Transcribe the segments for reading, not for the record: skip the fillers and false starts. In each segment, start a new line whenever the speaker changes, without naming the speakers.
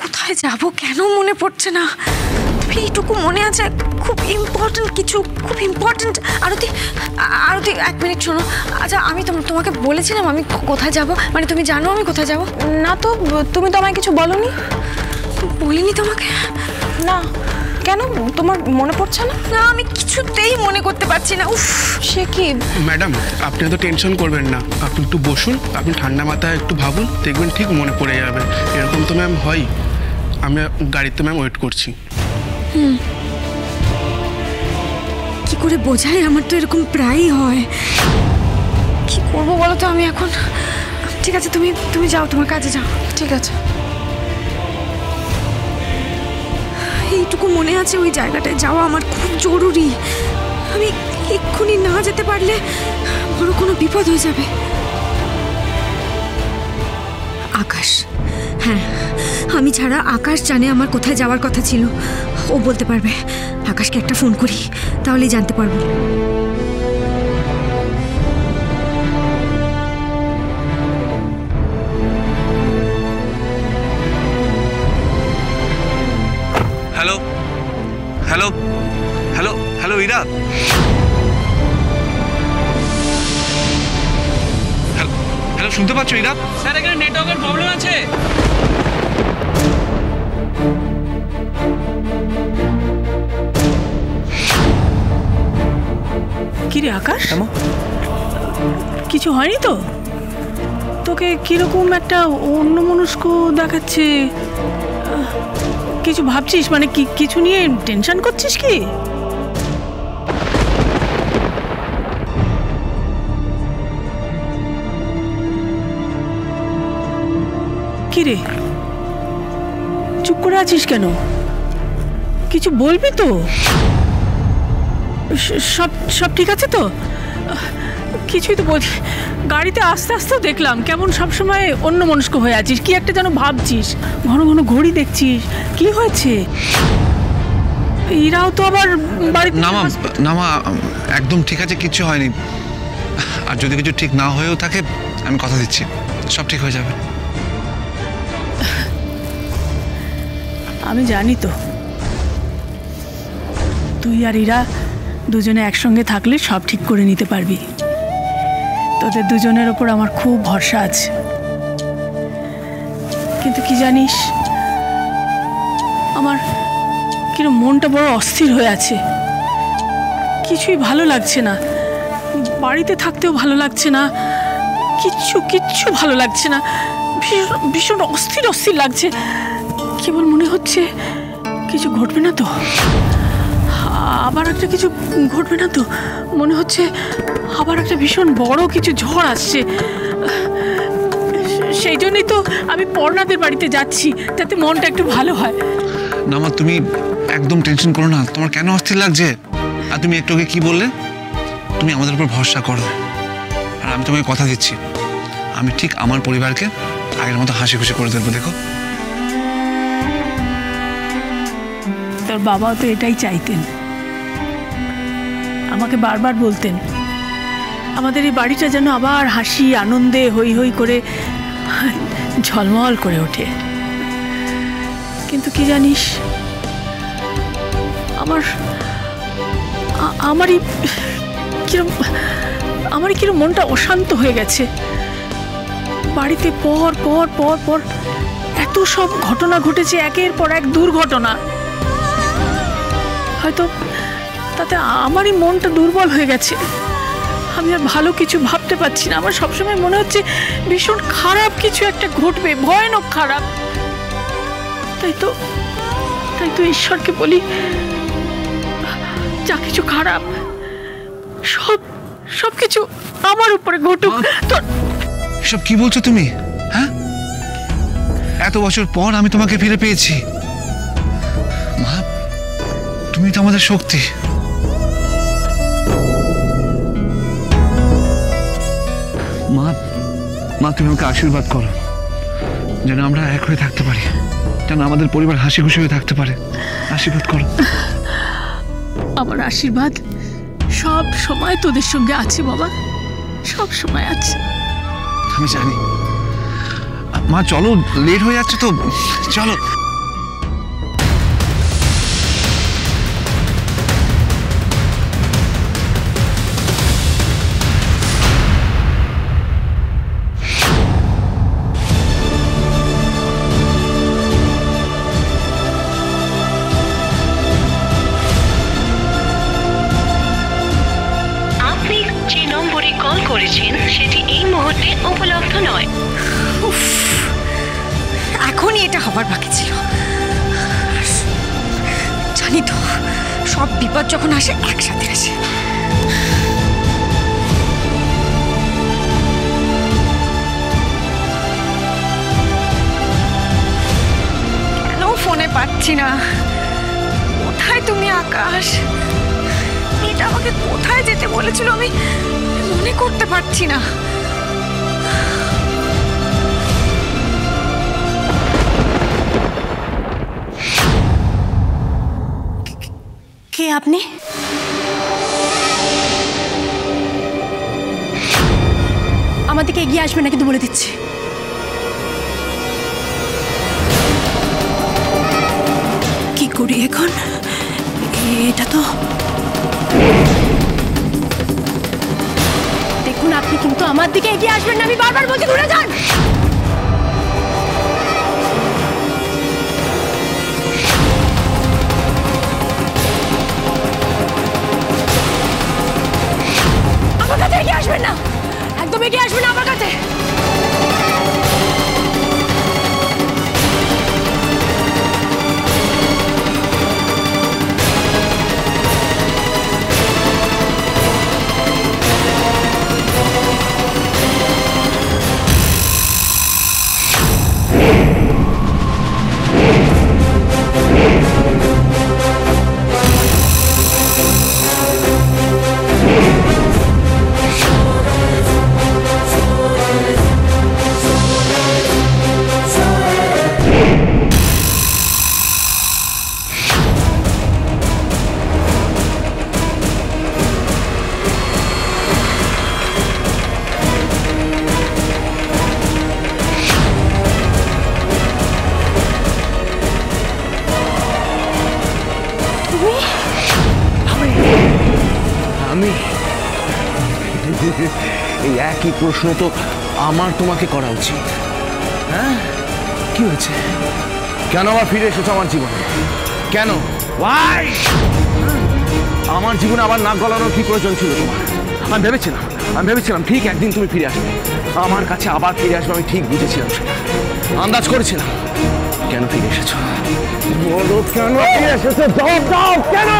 কোথায় যাব কেন মনে পড়ছে না। এইটুকু মনে আছে, খুব ইম্পর্টেন্ট কিছু, খুব ইম্পর্টেন্ট। আরতি, আরতি 1 মিনিট শোনো। আচ্ছা, আমি তোমাকে বলেছিলাম আমি কোথায় যাব, মানে তুমি জানো আমি কোথায় যাব?
না তো, তুমি তো আমায় কিছু বলোনি।
বলিনি তোমাকে?
না। কেন, তোমার মনে পড়ছে না?
না, আমি কিছুতেই মনে করতে পারছি না। উফ,
সে কি
ম্যাডাম, আপনি তো টেনশন করবেন না, আপনি একটু বসুন, আপনি ঠান্ডা মাথায় একটু ভাবুন, দেখবেন ঠিক মনে পড়ে যাবে। এরকম তো ম্যাম হয়, আমি গাড়িতে ম্যাম ওয়েট করছি।
কি করে বোঝাই, আমার তো এরকম প্রায়ই হয়। কি করবো বলো তো আমি এখন? ঠিক আছে, তুমি যাও, তোমার কাজে যাও।
ঠিক আছে।
এইটুকু মনে আছে, ওই জায়গাটায় যাওয়া আমার খুব জরুরি। আমি এক্ষুনি না যেতে পারলে বড় কোনো বিপদ হয়ে যাবে। আকাশ, হ্যাঁ, আমি ছাড়া আকাশ জানে আমার কোথায় যাওয়ার কথা ছিল। ও বলতে পারবে। আকাশকে একটা ফোন করি, তাহলেই জানতে পারবো।
Hello hello hello hello Ira, hello, শুনতে পাচ্ছ ইরা?
স্যার, এখানে নেটওয়ার্কের প্রবলেম আছে।
কি রে আকাশ, কিছু হয়নি তো? তোকে কিরকম একটা অন্যমনস্ক দেখাচ্ছে। কিছু ভাবছিস, মানে কিছু নিয়ে টেনশন করছিস কি? কি রে, চুপ করে আছিস কেন? কিছু বলবি তো? সব ঠিক আছে তো? কিছুই তো বলছি। গাড়িতে আস্তে আস্তে দেখলাম কেমন সবসময় অন্যমনস্ক হয়ে আছিস, কি একটা যেন ভাবছিস, ঘন ঘন ঘড়ি দেখছিস। কি হয়েছে? ইরাও তো আবার বাড়িতে।
না মা, একদম ঠিক আছে, কিচ্ছু হয়নি। আর যদি কিছু ঠিক না হয়েও থাকে, আমি কথা দিচ্ছি সব ঠিক হয়ে যাবে।
আমি জানি তো, তুই আর ইরা দুজনে একসঙ্গে থাকলে সব ঠিক করে নিতে পারবি। তোদের দুজনের ওপর আমার খুব ভরসা আছে। কিন্তু কি জানিস, আমার কিরকম মনটা বড় অস্থির হয়ে আছে। কিছুই ভালো লাগছে না, বাড়িতে থাকতেও ভালো লাগছে না, কিচ্ছু ভালো লাগছে না। ভীষণ অস্থির অস্থির লাগছে। কেবল মনে হচ্ছে কিছু ঘটবে না তো, আবার একটা কিছু ঘটবে না তো? মনে হচ্ছে আবার একটা ভীষণ বড় কিছু ঝড় আসছে। সেই জন্যই তো আমি পর্ণাদের বাড়িতে যাচ্ছি, যাতে মনটা একটু ভালো হয়।
না মা, তুমি একদম টেনশন করো না। তোমার কেন অস্থির লাগছে? আর তুমি একটু আগে কি বললে? তুমি আমাদের উপর ভরসা করো। আর আমি তোমাকে কথা দিচ্ছি, আমি ঠিক আমার পরিবারকে আগের মতো হাসি খুশি করে দেবো। দেখো,
তোর বাবাও তো এটাই চাইতেন। আমাকে বারবার বলতেন আমাদের এই বাড়িটা যেন আবার হাসি আনন্দে হই হই করে ঝলমল করে ওঠে। কিন্তু কি জানিস, আমারই কিরম মনটা অশান্ত হয়ে গেছে। বাড়িতে পর পর পর পর এত সব ঘটনা ঘটেছে, একের পর এক দুর্ঘটনা। হয়তো তাতে আমারই মনটা দুর্বল হয়ে গেছে। আমি আর ভালো কিছু ভাবতে পারছি না। আমার সবসময় মনে হচ্ছে ভীষণ খারাপ কিছু একটা ঘটবে, ভয়ানক খারাপ। তাই তো ঈশ্বরকে বলি, যা কিছু খারাপ সব কিছু আমার উপরে ঘটুক।
এসব কি বলছো তুমি? হ্যাঁ, এত বছর পর আমি তোমাকে ফিরে পেয়েছি। মা, তুমি তো আমাদের শক্তি। মা, তুমি আমাকে আশীর্বাদ করো, যেন আমরা এক হয়ে থাকতে পারি, যেন আমাদের পরিবার হাসি খুশি হয়ে থাকতে পারে। আশীর্বাদ করো।
আমার আশীর্বাদ সব সময় তোদের সঙ্গে আছে বাবা, সব সময় আছে।
আমি জানি। মা চলো, লেট হয়ে যাচ্ছে তো, চলো।
নয়।
উফ, এখনই এটা হবার বাকি ছিল। জানি তো সব বিপদ যখন আসে একসাথে আসে। কেন ফোনে পাচ্ছি না? কোথায় তুমি আকাশ? এটা আমাকে কোথায় যেতে বলেছিল আমি মনে করতে পারছি না।
কে আপনি? আমার দিকে এগিয়ে আসবেন না কিন্তু বলে দিচ্ছি। কি করি এখন? এটা তো দেখুন, আপনি কিন্তু আমার দিকে এগিয়ে আসবেন না, আমি বারবার বলছি ঘুরে যান। আমার কাছে এগিয়ে আসবেন না, একদম এগিয়ে আসবেন না আমার কাছে।
আমি এই একই প্রশ্ন তো আমার তোমাকে করা উচিত। হ্যাঁ, কি হয়েছে? কেন আবার ফিরে এসেছো আমার জীবনে? কেন? Why? আমার জীবনে আবার নাক গলানোর কি প্রয়োজন ছিল তোমার? আমি ভেবেছিলাম ঠিক একদিন তুমি ফিরে আসবে, আমার কাছে আবার ফিরে আসবে। আমি ঠিক বুঝেছিলাম সেটা, আন্দাজ করেছিলাম। কেন ফিরে এসেছো? বলো কেন ফিরে এসেছো? জবাব দাও। কেন?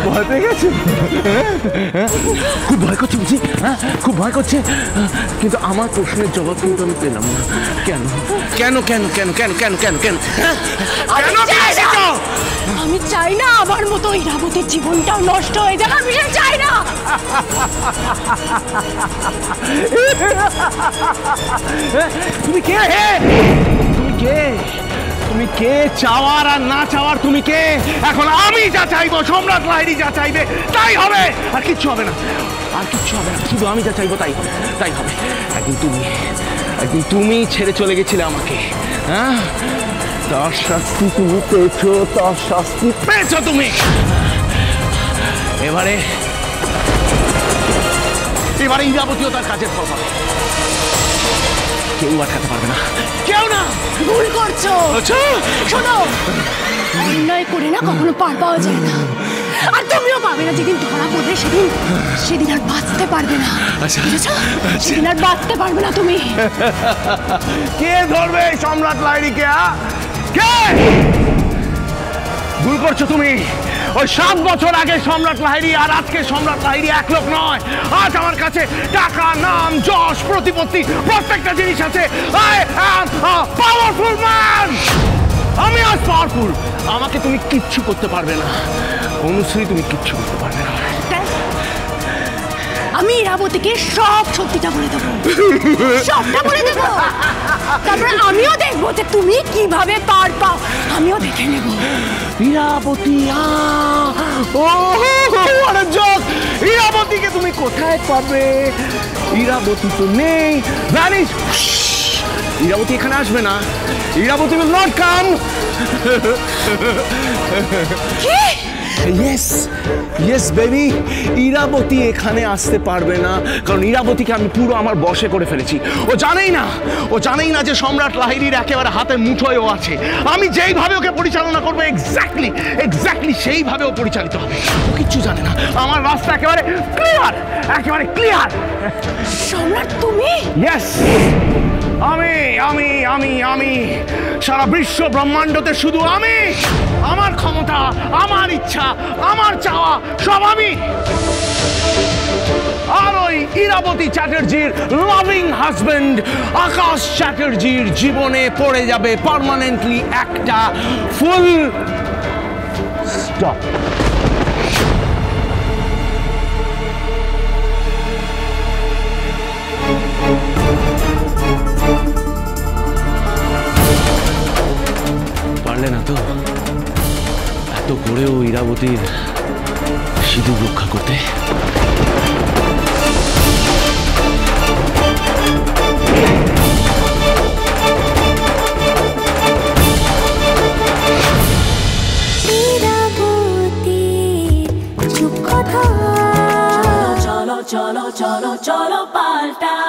ভয় পেয়ে গেছে? খুব ভয় করছে বুঝি? হ্যাঁ, খুব ভয় করছে। কিন্তু আমার প্রশ্নের জবাব কিন্তু আমি পেলাম না। কেন কেন কেন কেন কেন কেন কেন কেন
আমি চাই না আমার মতো ইরাবতীর জীবনটাও নষ্ট হয়ে যাবে। আমি সেটা চাই না।
তুমি কে? তুমি কে? তুমি কে? চাওয়ার আর না চাওয়ার তুমি কে? এখন আমি যা চাইবো, সম্রাট লাহিড়ী যা চাইবে তাই হবে। আর কিচ্ছু হবে না, আর কিচ্ছু হবে না। শুধু আমি যা চাইবো তাই হবে, তাই হবে। একদিন তুমি ছেড়ে চলে গেছিলে আমাকে। হ্যাঁ, তার শাস্তি তুমি পেয়েছো, তার শাস্তি পেয়েছো তুমি। এবারে ইরাবতীও তার কাজের ফল পাবে। কেউ আটকাতে পারবে না, কেউ না।
ভুল করছো। শোনো, অন্যায় করে না কখনো পার পাওয়া যায় না। আর তুমিও পাবে না। যেদিন ধরা পড়বে সেদিন আর বাঁচতে পারবে না। সেদিন আর বাঁচতে পারবে না তুমি।
কে ধরবে এই সম্রাট লাহিড়ীকে? কে? ভুল করছো তুমি। ওই 7 বছর আগে সম্রাট লাহিড়ী আর আজকে সম্রাট লাহিড়ী এক লোক নয়। আজ আমার কাছে টাকা, নাম, যশ, প্রতিপত্তি প্রত্যেকটা জিনিস আছে। I am a powerful man. আমি আজ পাওয়ারফুল। আমাকে তুমি কিচ্ছু করতে পারবে না অনুশ্রী, তুমি কিচ্ছু করতে পারবে না।
আমি ইরাবতীকে সব সত্যিটা বলে দেবো, সবটা বলে দেবো। তারপরে আমিও দেখবো যে তুমি কিভাবে পার পাও। আমিও দেখে নেব।
ইরাবতী, ইরাবতীকে তুমি কোথায় পাবে? ইরাবতী তো নেই, ভ্যানিশ। ইরাবতী এখানে আসবে না। Irabati will not come.
কি?
ইয়েস ইয়েস বেবি, ইরাবতী এখানে আসতে পারবে না, কারণ ইরাবতীকে আমি পুরো আমার বশে করে ফেলেছি। ও জানেই না যে সম্রাট লাহিড়ীর একেবারে হাতের মুঠোয় ও আছে। আমি যেইভাবে ওকে পরিচালনা করবো এক্স্যাক্টলি সেইভাবে ও পরিচালিত হবে। ও কিচ্ছু জানে না, আমার রাস্তা একেবারে ক্লিয়ার।
সম্রাট তুমি?
ইয়েস, আমি সারা বিশ্ব ব্রহ্মাণ্ডতে শুধু আমি, আমার ক্ষমতা, আমার ইচ্ছা, আমার চাওয়া সব আমি। আর ওই ইরাবতী চ্যাটার্জির লাভিং হাজবেন্ড আকাশ চ্যাটার্জির জীবনে পড়ে যাবে পার্মানেন্টলি একটা ফুল স্টপ। পারলে না তো এত করেও ইরাবতীর সিঁদুর রক্ষা করতে?
চলো চলো চলো চলো পাল্টা